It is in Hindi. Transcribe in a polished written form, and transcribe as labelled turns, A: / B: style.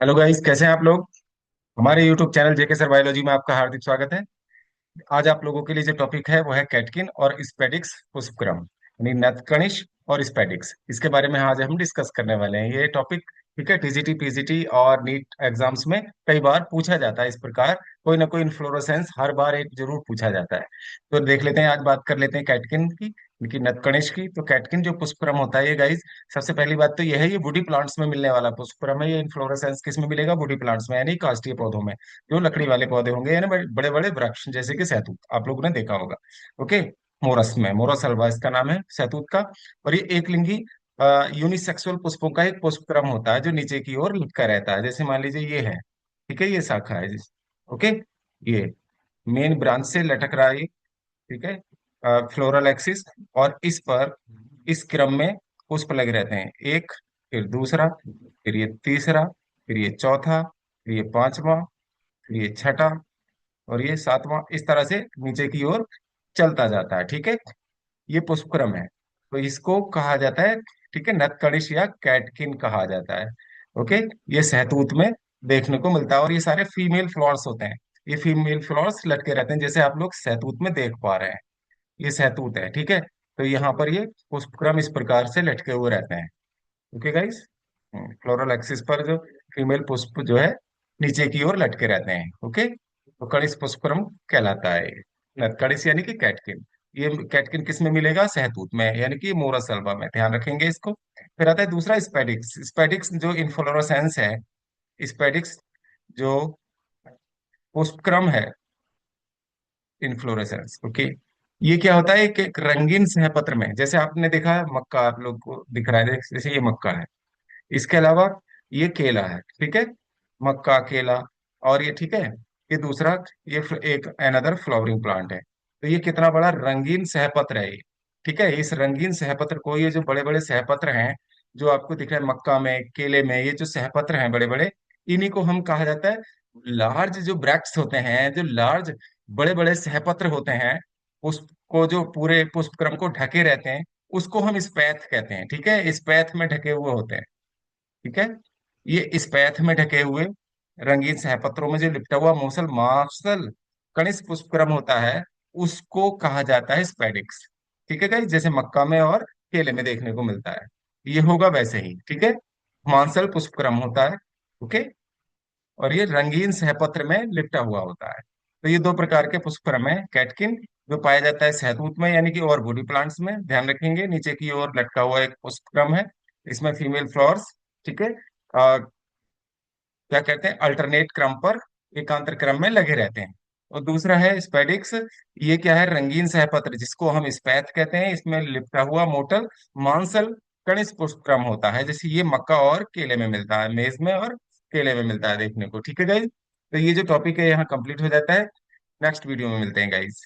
A: हेलो गाइस, कैसे हैं आप लोग। हमारे यूट्यूब चैनल जेके सर बायोलॉजी में आपका हार्दिक स्वागत है। आज आप लोगों के लिए जो टॉपिक है वो है कैटकिन और स्पेडिक्स पुष्पक्रम, यानी नतकणिश और स्पेडिक्स। इसके बारे में आज हम डिस्कस करने वाले हैं। ये टॉपिक ठीक है, टीजीटी पीजीटी और नीट एग्जाम्स में कई बार पूछा जाता है। इस प्रकार कोई ना कोई इन्फ्लोरेसेंस हर बार एक जरूर पूछा जाता है। तो देख लेते हैं, आज बात कर लेते हैं कैटकिन की, इनकी नतकणिश की। तो कैटकिन जो पुष्पक्रम होता है ये गाइस, सबसे पहली बात तो यह है, ये वुडी प्लांट्स में मिलने वाला पुष्पक्रम है। ये इन्फ्लोरेसेंस किस में मिलेगा? वुडी प्लांट्स में, यानी काष्ठीय पौधों में, जो लकड़ी वाले पौधे होंगे, यानी बड़े बड़े वृक्ष जैसे कि सहतूत, आप लोगों ने देखा होगा। ओके। मोरस में, मोरस अल्वा इसका नाम है, सहतूत का। और ये एक लिंगी यूनिसेक्सुअल पुष्पों का एक पुष्पक्रम होता है जो नीचे की ओर लटका रहता है। जैसे मान लीजिए ये है, ठीक है, ये शाखा है ओके। ये मेन ब्रांच से लटक रहा है ये, ठीक है, फ्लोरल एक्सिस। और इस पर, इस क्रम में पुष्प लगे रहते हैं। एक, फिर दूसरा, फिर ये तीसरा, फिर ये चौथा, फिर ये पांचवा, फिर ये छठा, और ये सातवां। इस तरह से नीचे की ओर चलता जाता है, ठीक है। ये पुष्पक्रम है, तो इसको कहा जाता है, ठीक है, नतकणिश या कैटकिन कहा जाता है। ओके। ये सहतूत में देखने को मिलता है, और ये सारे फीमेल फ्लावर्स होते हैं। ये फीमेल फ्लावर्स लटके रहते हैं, जैसे आप लोग सहतूत में देख पा रहे हैं। ये सहतूत है, ठीक है। तो यहाँ पर ये पुष्पक्रम इस प्रकार से लटके हुए रहते हैं। Okay guys. फ्लोरल एक्सिस पर जो फीमेल पुष्प जो है नीचे की ओर लटके रहते हैं। ओके। तो कणिस पुष्पक्रम कहलाता है ये। कणिस यानी कि कैटकिन। ये कैटकिन किस में मिलेगा? सहतूत में, यानी कि मोरस अल्वा में, ध्यान रखेंगे इसको। फिर आता है दूसरा, स्पेडिक्स। स्पेडिक्स जो इन्फ्लोरेसेंस है, स्पेडिक्स जो पुष्पक्रम है, इन्फ्लोरेसेंस। ओके। ये क्या होता है? एक रंगीन सहपत्र में, जैसे आपने देखा है मक्का, आप लोग को दिख रहा है, जैसे ये मक्का है। इसके अलावा ये केला है, ठीक है, मक्का, केला। और ये, ठीक है, ये दूसरा, ये एक अनदर फ्लावरिंग प्लांट है। तो ये कितना बड़ा रंगीन सहपत्र है ये, ठीक है। इस रंगीन सहपत्र को, ये जो बड़े बड़े सहपत्र हैं जो आपको दिख रहे हैं मक्का में, केले में, ये जो सहपत्र हैं बड़े बड़े, इन्हीं को हम कहा जाता है लार्ज। जो ब्रैक्ट्स होते हैं, जो लार्ज बड़े बड़े सहपत्र होते हैं, उसको जो पूरे पुष्पक्रम को ढके रहते हैं, उसको हम स्पैथ कहते हैं, ठीक है। स्पैथ में ढके हुए होते हैं, ठीक है। ये इस पैथ में ढके हुए रंगीन सहपत्रों में जो लिपटा हुआ मूसल मार्शल कणिज पुष्पक्रम होता है, उसको कहा जाता है स्पेडिक्स। ठीक है गाइस, जैसे मक्का में और केले में देखने को मिलता है, ये होगा वैसे ही, ठीक है। मांसल पुष्पक्रम होता है। ओके। और ये रंगीन सहपत्र में लिपटा हुआ होता है। तो ये दो प्रकार के पुष्पक्रम है। कैटकिन जो पाया जाता है सहतूत में, यानी कि और बॉडी प्लांट्स में, ध्यान रखेंगे, नीचे की ओर लटका हुआ एक पुष्पक्रम है। इसमें फीमेल फ्लावर्स, ठीक है, क्या कहते हैं, अल्टरनेट क्रम पर, एकांतर क्रम में लगे रहते हैं। और दूसरा है स्पेडिक्स। ये क्या है? रंगीन सहपत्र, जिसको हम स्पैथ कहते हैं। इसमें लिपटा हुआ मोटल मांसल कणिज पुष्पक्रम होता है, जैसे ये मक्का और केले में मिलता है, मेज में और केले में मिलता है देखने को, ठीक है गाइज। तो ये जो टॉपिक है यहाँ कंप्लीट हो जाता है। नेक्स्ट वीडियो में मिलते हैं गाइज।